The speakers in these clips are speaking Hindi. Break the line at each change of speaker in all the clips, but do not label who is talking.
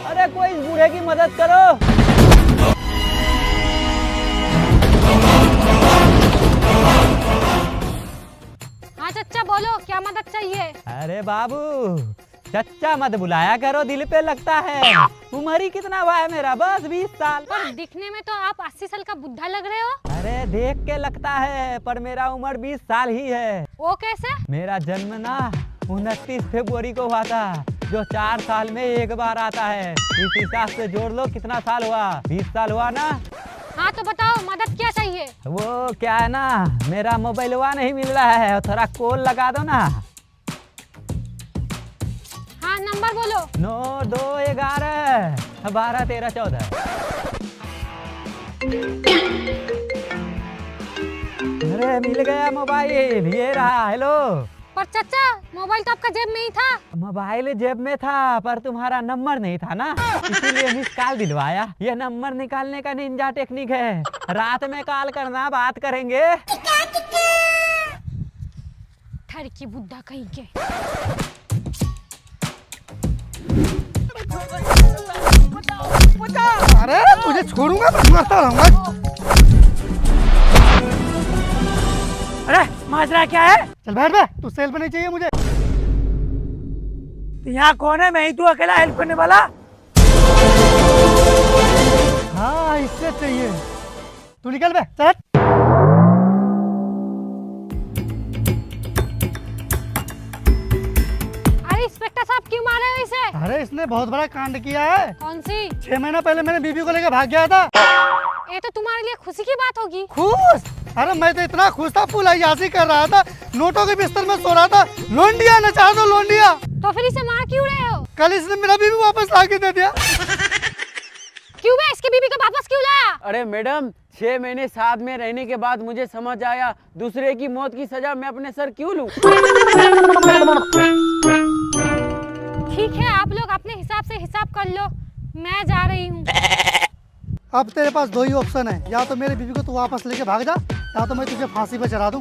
अरे कोई इस बूढ़े की मदद करो।
हाँ चच्चा बोलो, क्या मदद चाहिए?
अरे बाबू, चच्चा मत बुलाया करो, दिल पे लगता है। उम्र ही कितना हुआ है मेरा? बस 20 साल।
पर दिखने में तो आप 80 साल का बुढ़ा लग रहे हो।
अरे देख के लगता है, पर मेरा उम्र 20 साल ही है।
वो कैसे?
मेरा जन्म ना 29 फरवरी को हुआ था, जो 4 साल में एक बार आता है। इस हिसाब से जोड़ लो कितना साल हुआ। 20 साल हुआ ना।
हाँ तो बताओ, मदद क्या चाहिए?
वो क्या है ना, मेरा मोबाइल हुआ नहीं मिल रहा है, थोड़ा कॉल लगा दो ना।
हाँ नंबर बोलो।
9 2 11 12 13 14। अरे मिल गया मोबाइल, ये रहा। हेलो।
पर चच्चा, मोबाइल तो आपका जेब में ही था।
मोबाइल जेब में था, पर तुम्हारा नंबर नहीं था ना, इसीलिए मिस कॉल दिलवाया। ये नंबर निकालने का निंजा टेक्निक है। रात में कॉल करना, बात करेंगे।
ठरकी बुड्ढा कहीं के।
अरे तुझे छोड़ूंगा तो मरता रहूंगा।
अरे माजरा क्या है?
चल बैठ बे, तू सेल पे नहीं चाहिए मुझे।
यहाँ कौन है? मैं ही तू अकेला हेल्प करने वाला?
हाँ इससे चाहिए। तू निकल बे, चल।
अरे इंस्पेक्टर साहब, क्यों मार रहे हो इसे?
अरे इसने बहुत बड़ा कांड किया है।
कौन सी?
6 महीना पहले मैंने बीबी को लेकर भाग गया था।
ये तो तुम्हारे लिए खुशी की बात होगी।
खुश? अरे मैं तो इतना खुश था, फुल अय्यासी कर रहा था, नोटों के बिस्तर में सो रहा था। लोंडिया नचा दो लोंडिया।
तो फिर इसे मार क्यों रहे हो?
कल इसने मेरा बीबी वापस ला के दे दिया।
क्यों बे, इसकी बीबी को वापस क्यों लाया?
अरे मैडम, 6 महीने साथ में रहने के बाद मुझे समझ आया, दूसरे की मौत की सजा मैं अपने सर क्यों लूं?
ठीक है, आप लोग अपने हिसाब से हिसाब कर लो, मैं जा रही हूँ।
अब तेरे पास 2 ही ऑप्शन है, या तो मेरी बीबी को तू वापस लेके भाग जा, या तो मैं तुझे फांसी पे चढ़ा दूं।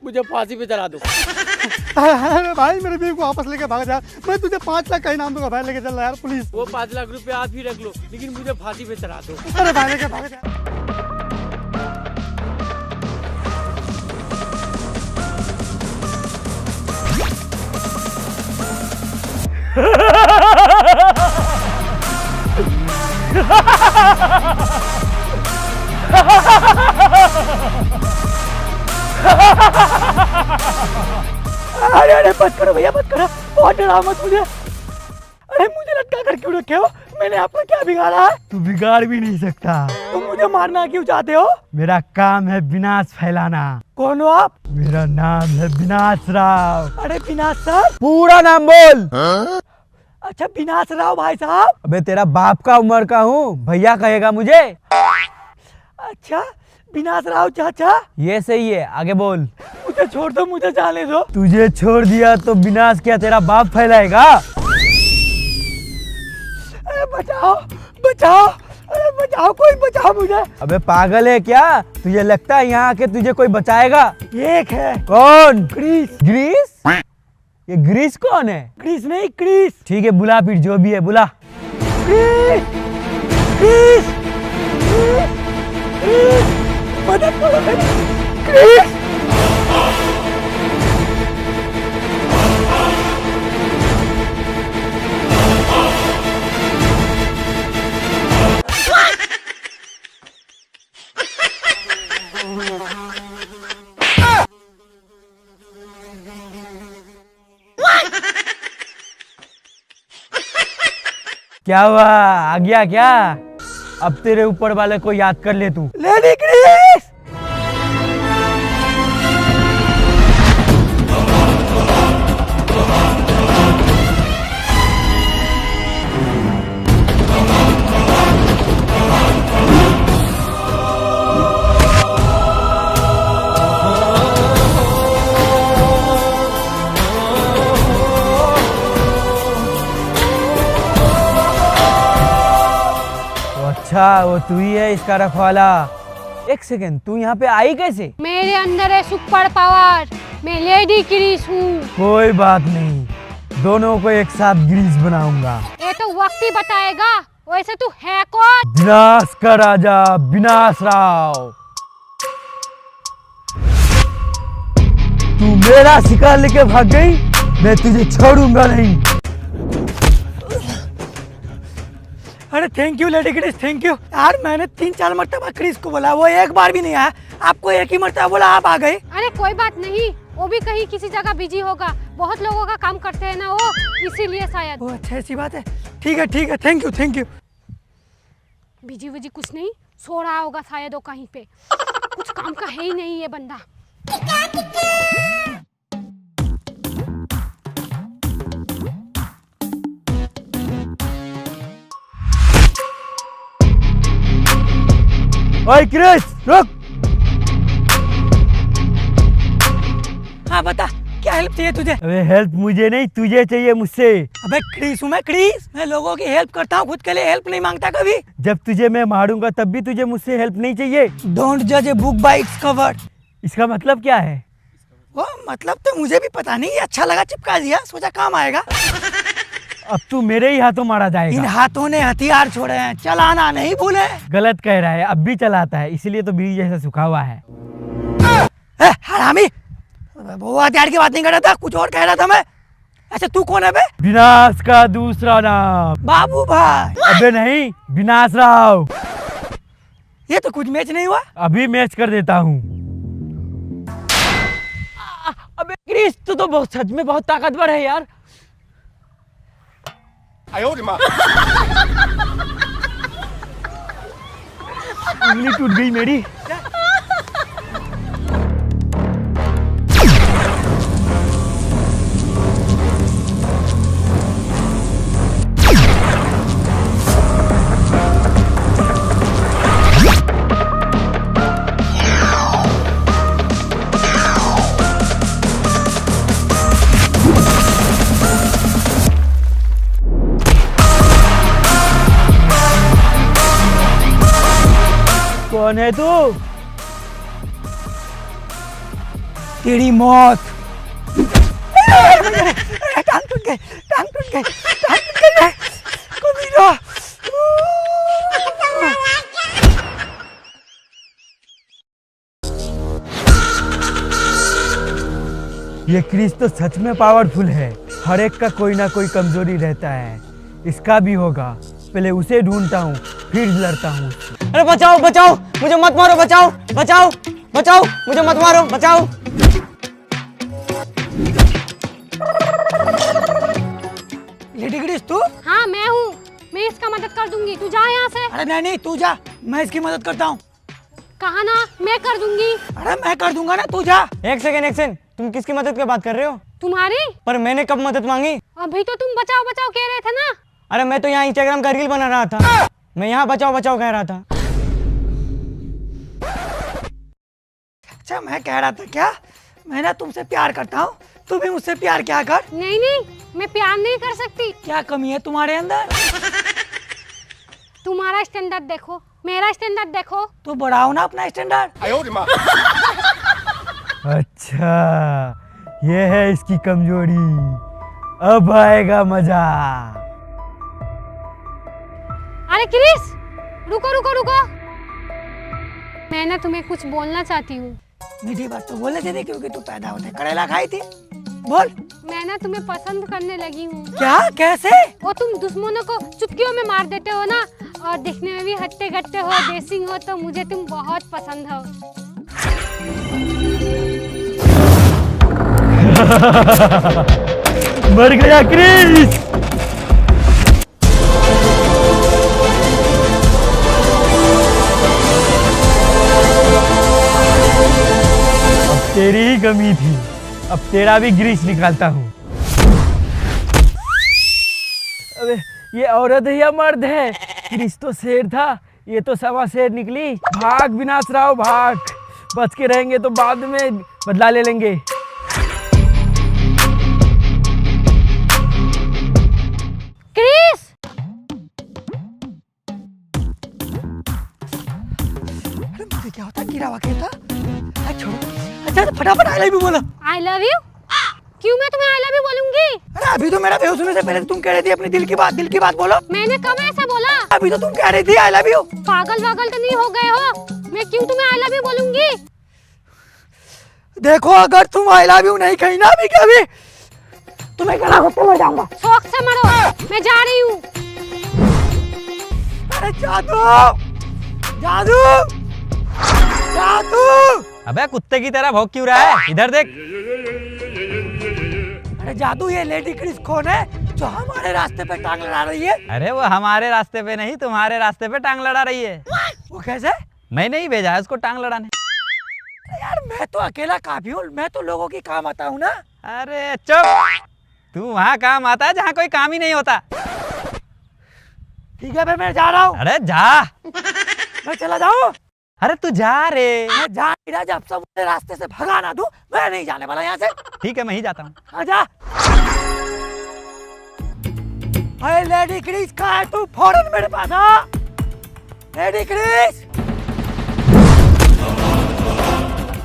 मुझे फांसी पे चढ़ा दो।
अरे भाई मेरी बीबी को वापस लेके भाग जा, मैं तुझे 5 लाख का इनाम दूंगा भाई, लेके चल रहा यार प्लीज।
वो 5 लाख रुपए आप ही रख लो, लेकिन मुझे फांसी पे चढ़ा दो।
अरे भाई लेके भाग जा।
अरे अरे मत करो भैया, मत करो, बहुत डराओ मत मुझे। अरे मुझे लटका कर क्यों रखे हो? मैंने आपको क्या बिगाड़ा है? तू बिगाड़ भी नहीं सकता। तुम मुझे मारना क्यों चाहते हो? मेरा काम है विनाश फैलाना। कौन हो आप? मेरा नाम है विनाश राव। अरे विनाश सर,
पूरा नाम बोल।
अच्छा विनाश राव भाई साहब।
अबे तेरा बाप का उम्र का हूँ, भैया कहेगा मुझे।
अच्छा विनाश राव चाचा,
ये सही है, आगे बोल।
मुझे छोड़ दो, मुझे जाने दो।
तुझे छोड़ दिया तो विनाश क्या तेरा बाप फैलाएगा?
अरे बचाओ बचाओ, अरे बचाओ, कोई बचाओ मुझे।
अबे पागल है क्या? तुझे लगता है यहाँ आके तुझे कोई बचाएगा?
एक है।
कौन?
ग्रीस।
ग्रीस? ये ग्रीस कौन है?
ग्रीस नहीं, क्रिस।
ठीक है बुला, फिर जो भी है बुला।
क्रिस, क्रिस, क्रिस, क्रिस, मदद करो मेरी। क्रिस।
क्या हुआ, आ गया क्या? अब तेरे ऊपर वाले को याद कर ले तू।
Lady Chris.
अच्छा वो तू ही है इसका रखवाला। एक सेकंड, तू यहाँ पे आई कैसे?
मेरे अंदर है सुपर पावर, मैं लेडी क्रिस हूँ।
कोई बात नहीं,
दोनों को एक साथ ग्रीस बनाऊंगा।
ये तो वक्त ही बताएगा। वैसे तू है कौन?
विनाश का राजा विनाश राव। तू मेरा शिकार लेके भाग गई, मैं तुझे छोड़ूंगा नहीं। अरे thank you Lady Chris, thank you यार। मैंने 3-4 मरतबा क्रिस को बोला, वो एक बार भी नहीं आया। आपको एक ही मरतबा बोला, आप आ गए।
अरे कोई बात नहीं, वो भी कहीं किसी जगह बिजी होगा। बहुत लोगों का काम करते हैं ना वो, इसीलिए शायद।
वो अच्छा, ऐसी बात है। ठीक है ठीक है, thank you thank you.
Busy विजी कुछ नहीं, सो रहा होगा शायद वो कहीं पे। कुछ काम का है ही नहीं ये बंदा।
ओए क्रिस रुक। हाँ बता, क्या हेल्प चाहिए तुझे? अबे हेल्प मुझे नहीं, तुझे चाहिए मुझसे। अबे क्रिस हूँ मैं, क्रिस। मैं लोगों की हेल्प करता हूँ, खुद के लिए हेल्प नहीं मांगता कभी। जब तुझे मैं मारूंगा तब भी तुझे मुझसे हेल्प नहीं चाहिए। डोंट जज a book by its cover. इसका मतलब क्या है? वो मतलब तो मुझे भी पता नहीं, ये अच्छा लगा चिपका दिया, सोचा काम आएगा। अब तू मेरे ही हाथों मारा जाएगा। इन हाथों ने हथियार छोड़े हैं, चलाना नहीं भूले। गलत कह रहा है, अब भी चलाता है, इसीलिए तो बीज जैसा सूखा हुआ है। हरामी, वो हथियार की बात नहीं कर रहा था, कुछ और कह रहा था मैं। अच्छा तू कौन है बे? विनाश का दूसरा नाम बाबू भाई। अबे नहीं, विनाश राव। ये तो कुछ मैच नहीं हुआ। अभी मैच कर देता हूँ।
अबे क्रिस, तू तो बहुत सच में बहुत ताकतवर है यार।
उंगली टूट गई मेरी। कौन है तू? तेरी मौत। टांग टूट गए, टांग टूट गए, टांग टूट गए। कमीना। ये क्रिस तो सच में पावरफुल है। हर एक का कोई ना कोई कमजोरी रहता है, इसका भी होगा। पहले उसे ढूंढता हूँ, फिर लड़ता हूँ।
अरे बचाओ बचाओ, मुझे मत मारो, बचाओ बचाओ बचाओ, मुझे मत मारो, बचाओ।
लेडी क्रिस तू?
हाँ मैं हूँ, मैं इसका मदद कर दूंगी। तू जा यहाँ से।
अरे नहीं नहीं, तू जा, मैं इसकी मदद करता हूँ।
कहा ना मैं कर दूंगी।
अरे मैं कर दूंगा ना, तू जा।
एक सेकंड, तुम किसकी मदद की बात कर रहे हो?
तुम्हारी?
पर मैंने कब मदद मांगी?
अभी तो तुम बचाओ बचाओ कह रहे थे ना।
अरे मैं तो यहाँ इंस्टाग्राम का रील बना रहा था, मैं यहाँ बचाओ बचाओ कह रहा था।
अच्छा मैं कह रहा था क्या, मैं ना तुमसे प्यार करता हूँ, तू भी मुझसे प्यार क्या कर।
नहीं नहीं, मैं प्यार नहीं कर सकती।
क्या कमी है तुम्हारे अंदर?
तुम्हारा स्टैंडर्ड देखो, मेरा स्टैंडर्ड देखो।
तो बढ़ाओ ना अपना स्टैंडर्ड। अच्छा ये है इसकी कमजोरी, अब आएगा मजा।
अरे क्रिस, रुको रुको रुको, मैं ना तुम्हें कुछ बोलना चाहती हूँ।
मीठी बात तो बोले थे, क्योंकि तू पैदा होते करेला खाई थी। बोल।
मैं ना तुम्हें पसंद करने लगी हूँ।
क्या? कैसे?
वो तुम दुश्मनों को चुटकियों में मार देते हो ना, और दिखने में भी हट्टे गट्टे हो, देसिंग हो, तो मुझे तुम बहुत पसंद हो।
मर गया क्रिस। अब तेरी ही कमी थी, अब तेरा भी ग्रीस निकालता हूँ। अबे ये औरत है या मर्द है? ग्रीस तो शेर था, ये तो सवा शेर निकली। भाग विनाश राव भाग, बच के रहेंगे तो बाद में बदला ले लेंगे।
क्रिस!
अरे मुझे क्या होता, गिरा हुआ था। छोड़ो। अच्छा तो फटाफट आई लव यू बोलो।
I love you? क्यों मैं तुम्हें आई लव यू बोलूंगी?
अरे अभी तो मेरा बेहोश होने से पहले तुम कह रही थी अपनी दिल की बात बोलो।
मैंने कब ऐसा बोला?
अभी तो तुम कह रही थी आई लव यू।
पागल वागल तो नहीं हो गए हो? मैं क्यों तुम्हें आई लव यू बोलूंगी?
देखो अगर तुम आई लव यू नहीं कही ना अभी कभी तुम्हें गला घोट के मर जाऊंगा।
शौक से मरो, मैं जा रही हूँ।
अरे जादू जादू जादू।
अबे कुत्ते की तरह भौंक क्यों रहा है? इधर देख।
अरे जादू ये लेडी क्रिस कौन है जो हमारे रास्ते पे टांग लड़ा रही है?
अरे वो हमारे रास्ते पे नहीं तुम्हारे रास्ते पे टांग लड़ा रही है।
वो कैसे?
मैंने ही भेजा है उसको टांग लड़ाने।
अरे यार मैं तो अकेला काफी हूँ, मैं तो लोगों की काम आता हूँ ना।
अरे चुप, तू वहाँ काम आता है जहाँ कोई काम ही नहीं होता।
ठीक है मैं जा रहा हूँ।
अरे जा।
मैं चला जाऊँ?
अरे तू जा रे।
मैं जा नहीं रहा, जब सब मुझे रास्ते से भगा ना दूं मैं नहीं जाने वाला यहाँ से।
ठीक है मैं ही जाता हूँ।
आजा। अरे लेडी क्रिस कहाँ है तू? फौरन मेरे पास आ। Lady Chris.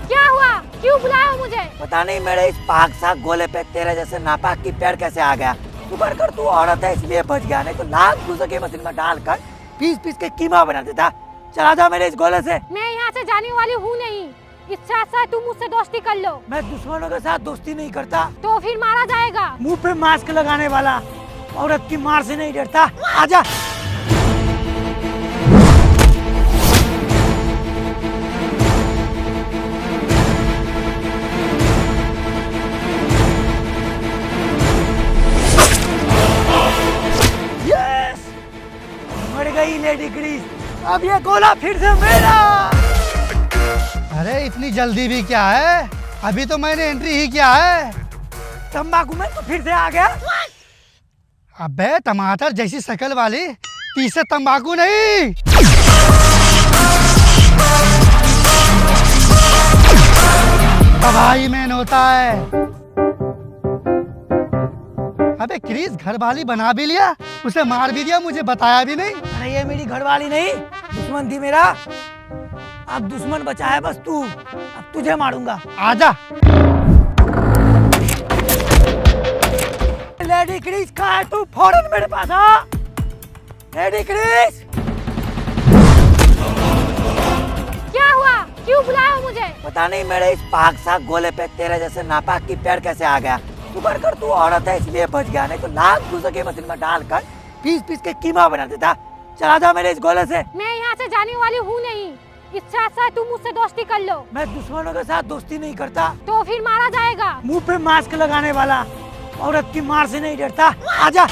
क्या हुआ? क्यों बुलाया हो मुझे?
पता नहीं मेरे इस पाक साग गोले पे तेरे जैसे नापाक की पैर कैसे आ गया। शुक्र कर तू औरत है इसलिए बच गया, नहीं तो लाख घुस के मशीन में डालकर पीस पीस के कीमा बना देता। चला जा मेरे इस गोले से।
मैं यहाँ से जाने वाली हूँ नहीं। इच्छा से तुम मुझसे दोस्ती कर लो।
मैं दुश्मनों के साथ दोस्ती नहीं करता।
तो फिर मारा जाएगा।
मुंह पे मास्क लगाने वाला औरत की मार से नहीं डरता। आजा। यस, मर गई लेडी क्रिस। अब ये गोला फिर से मेरा।
अरे इतनी जल्दी भी क्या है, अभी तो मैंने एंट्री ही किया है।
तंबाकू में तो फिर से आ गया।
अबे टमाटर जैसी शक्ल वाली, तीसरे तंबाकू नहीं। तबाही में होता है। अबे क्रिस घर वाली बना भी लिया, उसे मार भी दिया, मुझे बताया भी नहीं।
अरे ये मेरी घरवाली नहीं, दुश्मन थी मेरा। अब दुश्मन बचा है बस तू। अब तुझे मारूंगा।
आजा।
लेडी क्रिस कहाँ है तू? फौरन मेरे पास आ। Lady Chris.
क्या हुआ? क्यों बुलाया हो मुझे?
पता नहीं मेरे इस पाक साग गोले पे तेरे जैसे नापाक की पैर कैसे आ गया। शुक्र कर तू औरत है इसलिए बच गया, नहीं तो लाख घुस के मशीन में डालकर पीस पीस के कीमा बना देता। चला जा मेरे इस गोले से।
मैं यहाँ से जाने वाली हूँ नहीं। इच्छा से तुम मुझसे दोस्ती कर लो।
मैं दुश्मनों के साथ दोस्ती नहीं करता।
तो फिर मारा जाएगा।
मुंह पे मास्क लगाने वाला औरत की मार से नहीं डरता। आजा।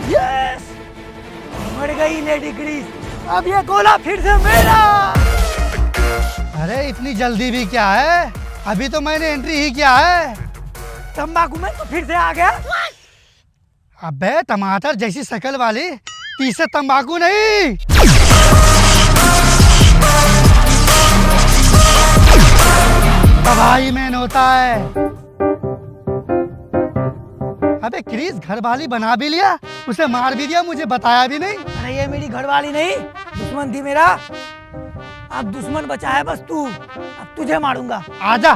यस, मर गई लेडी क्रिस। अब ये गोला फिर से मेरा।
अरे इतनी जल्दी भी क्या है, अभी तो मैंने एंट्री ही किया है।
तंबाकू में तो फिर से आ गया।
अबे टमाटर जैसी शक्ल वाली, तीसरे तंबाकू नहीं। तबाही में होता है। अबे क्रिस घर वाली बना भी लिया, उसे मार भी दिया, मुझे बताया भी नहीं।
अरे ये मेरी घरवाली नहीं, दुश्मन थी मेरा। अब दुश्मन बचा है बस तू। अब तुझे मारूंगा।
आजा।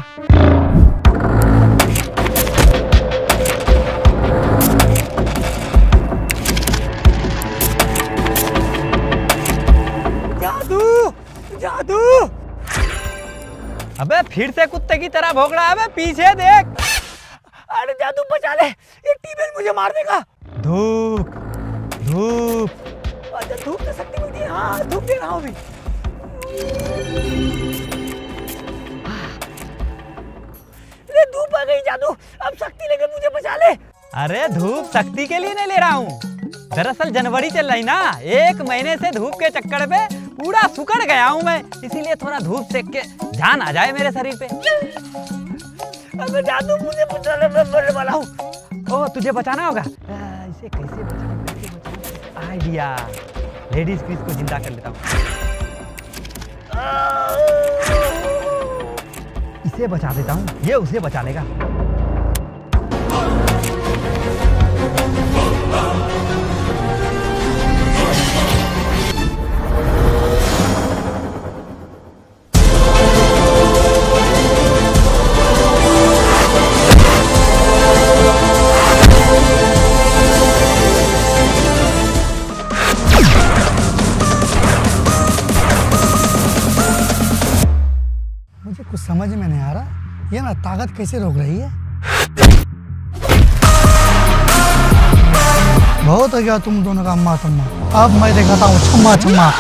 जादू जादू।
अबे फिर से कुत्ते की तरह भौंक रहा है। अबे पीछे देख।
अरे जादू बचा ले, ये टीबेल मुझे मार देगा।
धूप धूप।
अच्छा धूप से शक्ति मिलती है। हाँ धूप दे रहा हूँ अभी। अरे धूप आ गई जादू, अब शक्ति लेके मुझे बचा ले।
अरे धूप शक्ति के लिए नहीं ले रहा हूँ, दरअसल जनवरी चल रही ना, 1 महीने से धूप के चक्कर पे पूरा सुकड़ गया हूँ मैं, इसीलिए थोड़ा धूप सेक के जान आ जाए मेरे शरीर पे।
अबे जादू मुझे बचा ले, मैं मरने वाला हूँ।
ओ तुझे बचाना होगा। इसे कैसे बचाऊं? आइडिया, लेडीज क्रिस को जिंदा कर लेता हूँ। इसे बचा देता हूँ, ये उसे बचा लेगा।
मुझे कुछ समझ में नहीं आ रहा, ये ना ताकत कैसे रोक रही है। बहुत हो गया तुम दोनों का अम्मा तम्मा, अब मैं दिखाता हूँ छम्मा छम्मा।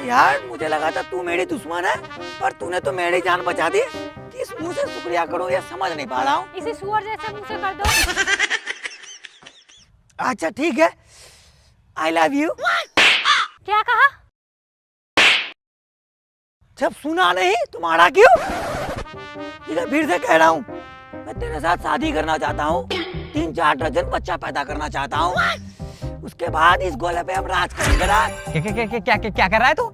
यार मुझे लगा था तू मेरी दुश्मन है, पर तूने तो मेरी जान बचा दी। किस मुंह से शुक्रिया करूं ये समझ नहीं पा रहा हूँ।
इसे सुअर जैसे मुंह से कर दो।
अच्छा ठीक है, आई लव यू।
क्या कहा?
जब सुना नहीं तुम्हारा क्यों? इधर फिर से कह रहा हूँ, मैं तेरे साथ शादी करना चाहता हूँ, 3-4 दर्जन बच्चा पैदा करना चाहता हूँ, उसके बाद इस गोले पे हम राज करेंगे।
क्या कर रहा है तू?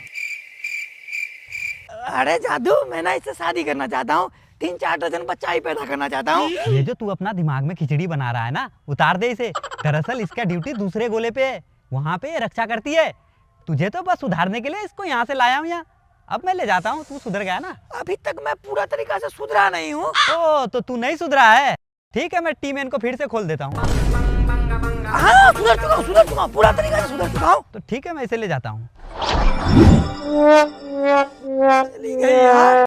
अरे जादू, मैं ना इससे शादी करना चाहता हूँ, 3-4 दर्जन बच्चा ही पैदा करना चाहता हूँ।
ये जो तू अपना दिमाग में खिचड़ी बना रहा है ना, उतार दे इसे। दरअसल इसका ड्यूटी दूसरे गोले पे है, वहाँ पे ये रक्षा करती है। तुझे तो बस सुधारने के लिए इसको यहाँ से लाया हूँ यहाँ। अब मैं ले जाता हूँ, तू सुधर गया ना?
अभी तक मैं पूरा तरीका से सुधरा नहीं हूँ।
ओ तो तू नहीं सुधरा है? ठीक है, मैं टीम एन को फिर से खोल देता हूँ।
हाँ सुधर चुका हूँ, पूरा तरीका से सुधर चुका हूँ।
तो ठीक है, मैं इसे ले जाता हूँ।
चली गई यार।